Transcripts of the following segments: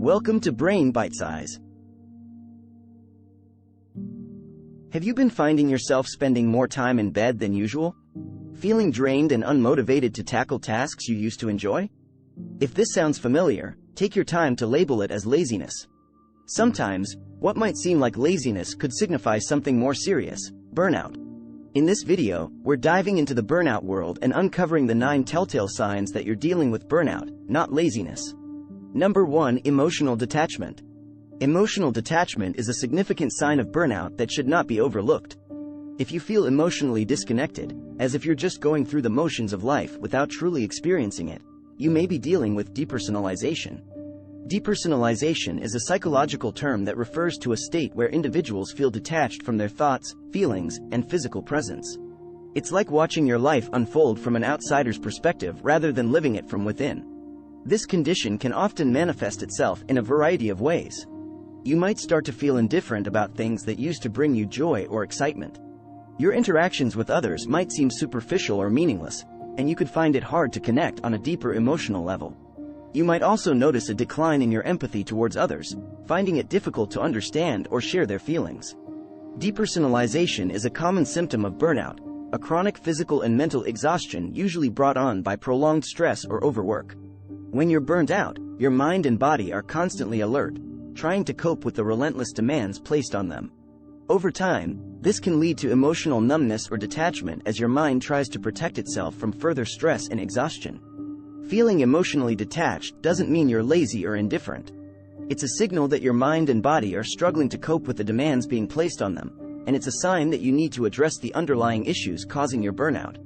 Welcome to Brain Bite Size. Have you been finding yourself spending more time in bed than usual? Feeling drained and unmotivated to tackle tasks you used to enjoy? If this sounds familiar, take your time to label it as laziness. Sometimes, what might seem like laziness could signify something more serious: burnout. In this video, we're diving into the burnout world and uncovering the 9 telltale signs that you're dealing with burnout, not laziness. Number 1. Emotional detachment. Emotional detachment is a significant sign of burnout that should not be overlooked. If you feel emotionally disconnected, as if you're just going through the motions of life without truly experiencing it, you may be dealing with depersonalization. Depersonalization is a psychological term that refers to a state where individuals feel detached from their thoughts, feelings, and physical presence. It's like watching your life unfold from an outsider's perspective rather than living it from within. This condition can often manifest itself in a variety of ways. You might start to feel indifferent about things that used to bring you joy or excitement. Your interactions with others might seem superficial or meaningless, and you could find it hard to connect on a deeper emotional level. You might also notice a decline in your empathy towards others, finding it difficult to understand or share their feelings. Depersonalization is a common symptom of burnout, a chronic physical and mental exhaustion usually brought on by prolonged stress or overwork. When you're burned out, your mind and body are constantly alert, trying to cope with the relentless demands placed on them. Over time, this can lead to emotional numbness or detachment as your mind tries to protect itself from further stress and exhaustion. Feeling emotionally detached doesn't mean you're lazy or indifferent. It's a signal that your mind and body are struggling to cope with the demands being placed on them, and it's a sign that you need to address the underlying issues causing your burnout.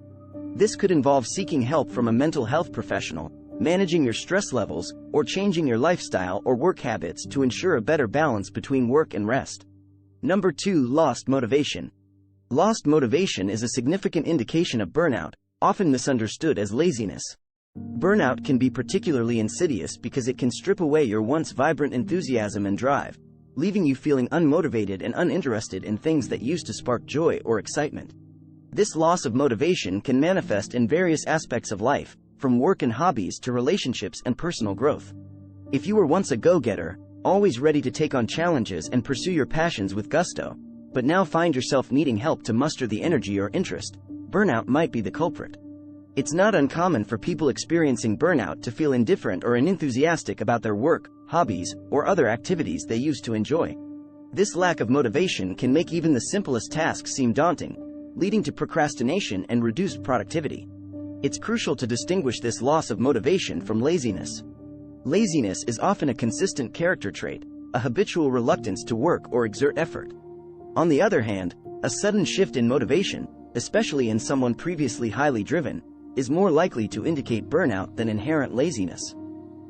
This could involve seeking help from a mental health professional, managing your stress levels, or changing your lifestyle or work habits to ensure a better balance between work and rest. Number 2. Lost motivation. Lost motivation is a significant indication of burnout, often misunderstood as laziness. Burnout can be particularly insidious because it can strip away your once vibrant enthusiasm and drive, leaving you feeling unmotivated and uninterested in things that used to spark joy or excitement. This loss of motivation can manifest in various aspects of life, from work and hobbies to relationships and personal growth. If you were once a go-getter, always ready to take on challenges and pursue your passions with gusto, but now find yourself needing help to muster the energy or interest, burnout might be the culprit. It's not uncommon for people experiencing burnout to feel indifferent or unenthusiastic about their work, hobbies, or other activities they used to enjoy. This lack of motivation can make even the simplest tasks seem daunting, leading to procrastination and reduced productivity. It's crucial to distinguish this loss of motivation from laziness. Laziness is often a consistent character trait, a habitual reluctance to work or exert effort. On the other hand, a sudden shift in motivation, especially in someone previously highly driven, is more likely to indicate burnout than inherent laziness.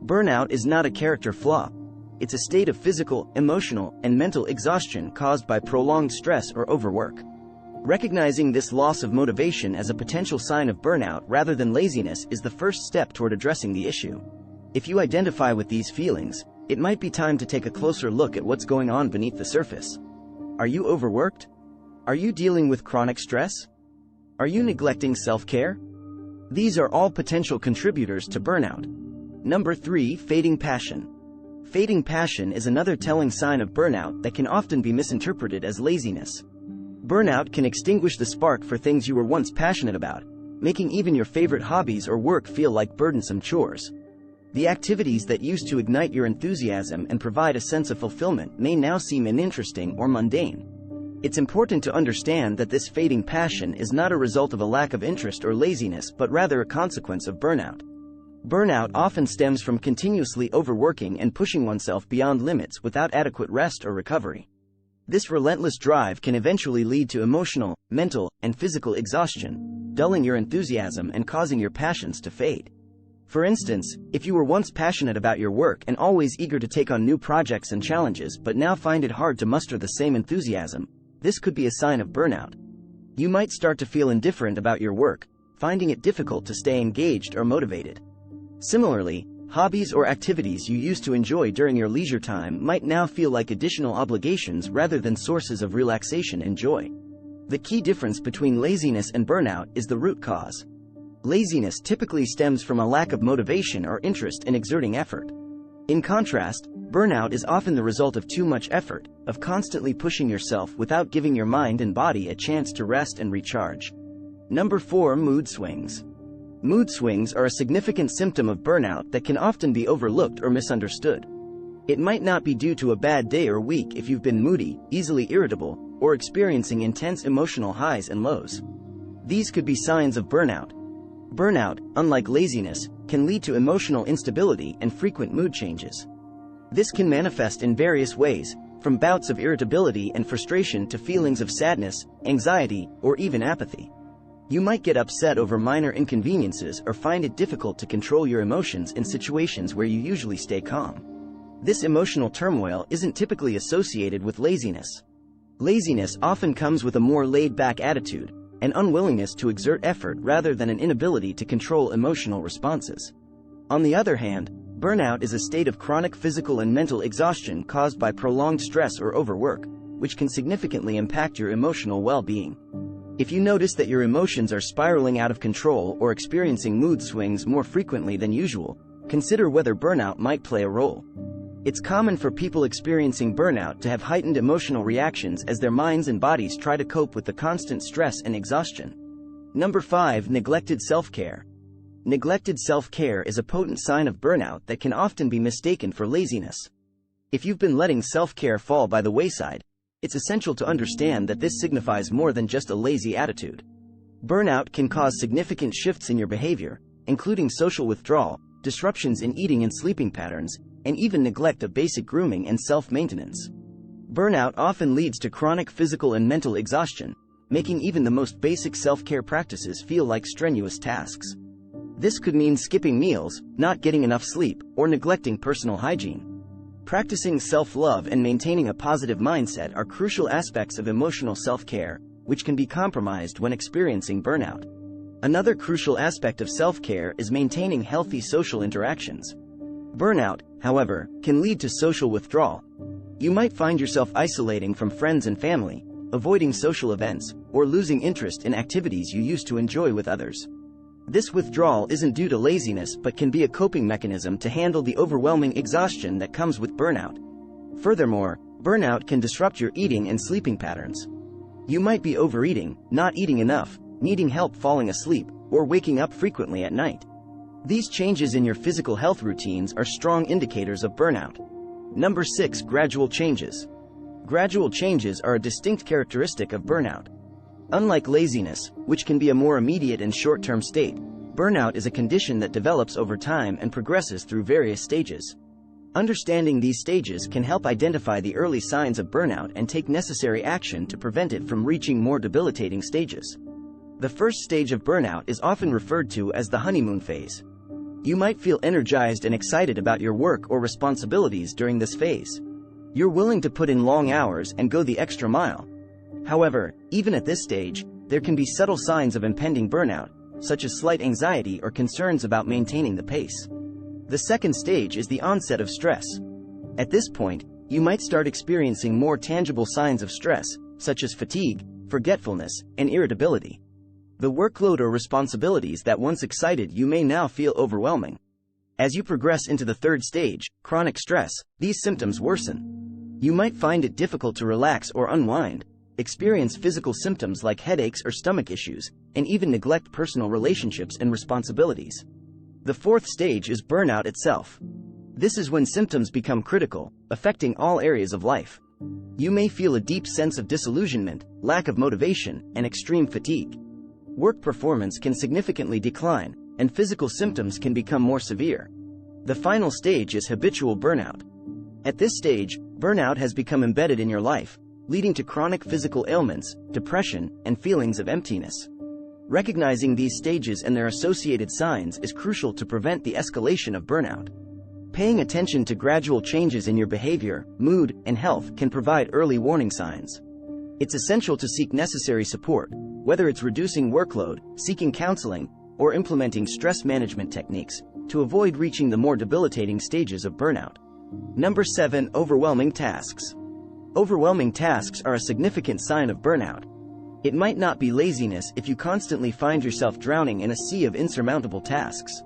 Burnout is not a character flaw. It's a state of physical, emotional, and mental exhaustion caused by prolonged stress or overwork. Recognizing this loss of motivation as a potential sign of burnout rather than laziness is the first step toward addressing the issue. If you identify with these feelings, it might be time to take a closer look at what's going on beneath the surface. Are you overworked? Are you dealing with chronic stress? Are you neglecting self-care? These are all potential contributors to burnout. Number 3. Fading passion. Fading passion is another telling sign of burnout that can often be misinterpreted as laziness. Burnout can extinguish the spark for things you were once passionate about, making even your favorite hobbies or work feel like burdensome chores. The activities that used to ignite your enthusiasm and provide a sense of fulfillment may now seem uninteresting or mundane. It's important to understand that this fading passion is not a result of a lack of interest or laziness but rather a consequence of burnout. Burnout often stems from continuously overworking and pushing oneself beyond limits without adequate rest or recovery. This relentless drive can eventually lead to emotional, mental, and physical exhaustion, dulling your enthusiasm and causing your passions to fade. For instance, if you were once passionate about your work and always eager to take on new projects and challenges but now find it hard to muster the same enthusiasm, this could be a sign of burnout. You might start to feel indifferent about your work, finding it difficult to stay engaged or motivated. Similarly, hobbies or activities you used to enjoy during your leisure time might now feel like additional obligations rather than sources of relaxation and joy. The key difference between laziness and burnout is the root cause. Laziness typically stems from a lack of motivation or interest in exerting effort. In contrast, burnout is often the result of too much effort, of constantly pushing yourself without giving your mind and body a chance to rest and recharge. Number 4. Mood swings. Mood swings are a significant symptom of burnout that can often be overlooked or misunderstood. It might not be due to a bad day or week if you've been moody, easily irritable, or experiencing intense emotional highs and lows. These could be signs of burnout. Burnout, unlike laziness, can lead to emotional instability and frequent mood changes. This can manifest in various ways, from bouts of irritability and frustration to feelings of sadness, anxiety, or even apathy. You might get upset over minor inconveniences or find it difficult to control your emotions in situations where you usually stay calm. This emotional turmoil isn't typically associated with laziness. Laziness often comes with a more laid-back attitude, an unwillingness to exert effort rather than an inability to control emotional responses. On the other hand, burnout is a state of chronic physical and mental exhaustion caused by prolonged stress or overwork, which can significantly impact your emotional well-being. If you notice that your emotions are spiraling out of control or experiencing mood swings more frequently than usual, consider whether burnout might play a role. It's common for people experiencing burnout to have heightened emotional reactions as their minds and bodies try to cope with the constant stress and exhaustion. Number 5. Neglected self-care. Neglected self-care is a potent sign of burnout that can often be mistaken for laziness. If you've been letting self-care fall by the wayside, it's essential to understand that this signifies more than just a lazy attitude. Burnout can cause significant shifts in your behavior, including social withdrawal, disruptions in eating and sleeping patterns, and even neglect of basic grooming and self-maintenance. Burnout often leads to chronic physical and mental exhaustion, making even the most basic self-care practices feel like strenuous tasks. This could mean skipping meals, not getting enough sleep, or neglecting personal hygiene. Practicing self-love and maintaining a positive mindset are crucial aspects of emotional self-care, which can be compromised when experiencing burnout. Another crucial aspect of self-care is maintaining healthy social interactions. Burnout, however, can lead to social withdrawal. You might find yourself isolating from friends and family, avoiding social events, or losing interest in activities you used to enjoy with others. This withdrawal isn't due to laziness but can be a coping mechanism to handle the overwhelming exhaustion that comes with burnout. Furthermore, burnout can disrupt your eating and sleeping patterns. You might be overeating, not eating enough, needing help falling asleep, or waking up frequently at night. These changes in your physical health routines are strong indicators of burnout. Number 6. Gradual changes. Gradual changes are a distinct characteristic of burnout. Unlike laziness, which can be a more immediate and short-term state, burnout is a condition that develops over time and progresses through various stages. Understanding these stages can help identify the early signs of burnout and take necessary action to prevent it from reaching more debilitating stages. The first stage of burnout is often referred to as the honeymoon phase. You might feel energized and excited about your work or responsibilities during this phase. You're willing to put in long hours and go the extra mile. However, even at this stage, there can be subtle signs of impending burnout, such as slight anxiety or concerns about maintaining the pace. The second stage is the onset of stress. At this point, you might start experiencing more tangible signs of stress, such as fatigue, forgetfulness, and irritability. The workload or responsibilities that once excited you may now feel overwhelming. As you progress into the third stage, chronic stress, these symptoms worsen. You might find it difficult to relax or unwind, experience physical symptoms like headaches or stomach issues, and even neglect personal relationships and responsibilities. The fourth stage is burnout itself. This is when symptoms become critical, affecting all areas of life. You may feel a deep sense of disillusionment, lack of motivation, and extreme fatigue. Work performance can significantly decline, and physical symptoms can become more severe. The final stage is habitual burnout. At this stage, burnout has become embedded in your life, leading to chronic physical ailments, depression, and feelings of emptiness. Recognizing these stages and their associated signs is crucial to prevent the escalation of burnout. Paying attention to gradual changes in your behavior, mood, and health can provide early warning signs. It's essential to seek necessary support, whether it's reducing workload, seeking counseling, or implementing stress management techniques, to avoid reaching the more debilitating stages of burnout. Number 7. Overwhelming tasks. Overwhelming tasks are a significant sign of burnout. It might not be laziness if you constantly find yourself drowning in a sea of insurmountable tasks.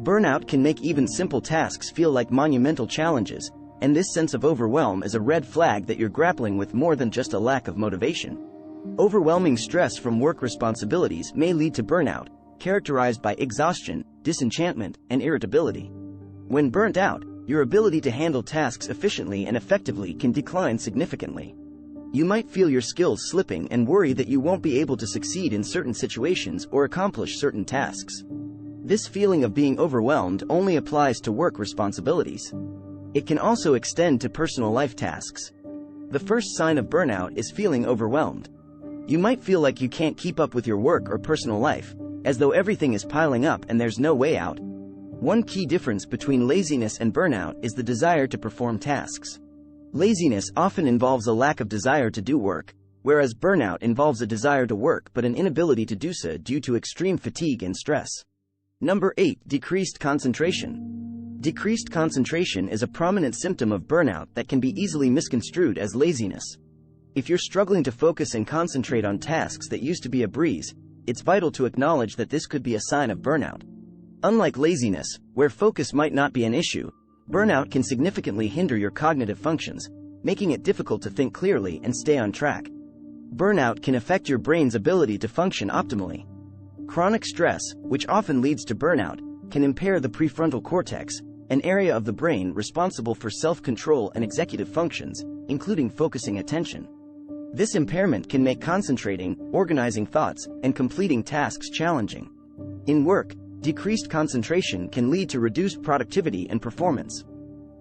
Burnout can make even simple tasks feel like monumental challenges, and this sense of overwhelm is a red flag that you're grappling with more than just a lack of motivation. Overwhelming stress from work responsibilities may lead to burnout, characterized by exhaustion, disenchantment, and irritability. When burnt out, your ability to handle tasks efficiently and effectively can decline significantly. You might feel your skills slipping and worry that you won't be able to succeed in certain situations or accomplish certain tasks. This feeling of being overwhelmed only applies to work responsibilities. It can also extend to personal life tasks. The first sign of burnout is feeling overwhelmed. You might feel like you can't keep up with your work or personal life, as though everything is piling up and there's no way out. One key difference between laziness and burnout is the desire to perform tasks. Laziness often involves a lack of desire to do work, whereas burnout involves a desire to work but an inability to do so due to extreme fatigue and stress. Number 8. Decreased concentration. Decreased concentration is a prominent symptom of burnout that can be easily misconstrued as laziness. If you're struggling to focus and concentrate on tasks that used to be a breeze, it's vital to acknowledge that this could be a sign of burnout. Unlike laziness, where focus might not be an issue, burnout can significantly hinder your cognitive functions, making it difficult to think clearly and stay on track. Burnout can affect your brain's ability to function optimally. Chronic stress, which often leads to burnout, can impair the prefrontal cortex, an area of the brain responsible for self-control and executive functions, including focusing attention. This impairment can make concentrating, organizing thoughts, and completing tasks challenging. In work, decreased concentration can lead to reduced productivity and performance.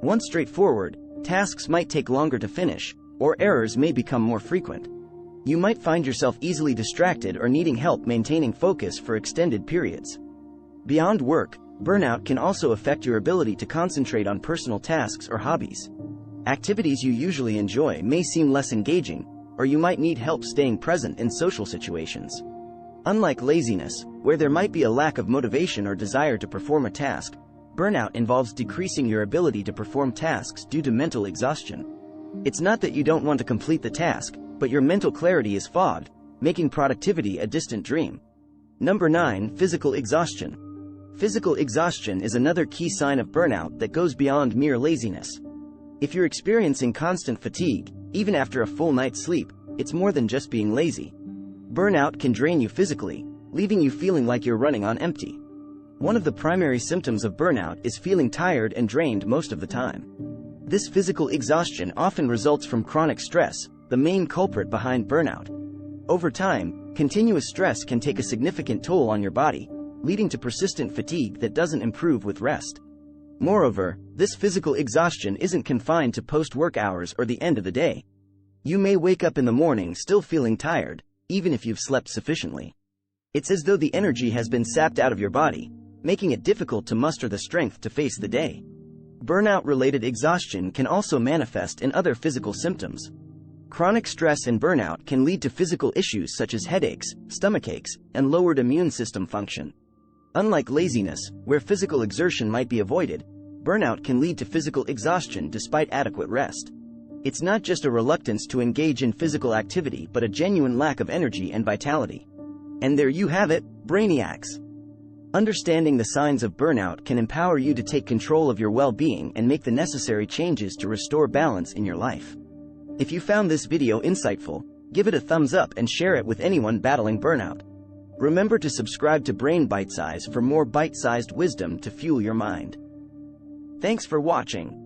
Once straightforward, tasks might take longer to finish, or errors may become more frequent. You might find yourself easily distracted or needing help maintaining focus for extended periods. Beyond work, burnout can also affect your ability to concentrate on personal tasks or hobbies. Activities you usually enjoy may seem less engaging, or you might need help staying present in social situations. Unlike laziness, where there might be a lack of motivation or desire to perform a task, burnout involves decreasing your ability to perform tasks due to mental exhaustion. It's not that you don't want to complete the task, but your mental clarity is fogged, making productivity a distant dream. Number 9. Physical exhaustion. Physical exhaustion is another key sign of burnout that goes beyond mere laziness. If you're experiencing constant fatigue, even after a full night's sleep, it's more than just being lazy. Burnout can drain you physically, leaving you feeling like you're running on empty. One of the primary symptoms of burnout is feeling tired and drained most of the time. This physical exhaustion often results from chronic stress, the main culprit behind burnout. Over time, continuous stress can take a significant toll on your body, leading to persistent fatigue that doesn't improve with rest. Moreover, this physical exhaustion isn't confined to post-work hours or the end of the day. You may wake up in the morning still feeling tired, even if you've slept sufficiently. It's as though the energy has been sapped out of your body, making it difficult to muster the strength to face the day. Burnout-related exhaustion can also manifest in other physical symptoms. Chronic stress and burnout can lead to physical issues such as headaches, stomachaches, and lowered immune system function. Unlike laziness, where physical exertion might be avoided, burnout can lead to physical exhaustion despite adequate rest. It's not just a reluctance to engage in physical activity but a genuine lack of energy and vitality. And there you have it, brainiacs! Understanding the signs of burnout can empower you to take control of your well-being and make the necessary changes to restore balance in your life. If you found this video insightful, give it a thumbs up and share it with anyone battling burnout. Remember to subscribe to Brain Bite Size for more bite-sized wisdom to fuel your mind. Thanks for watching.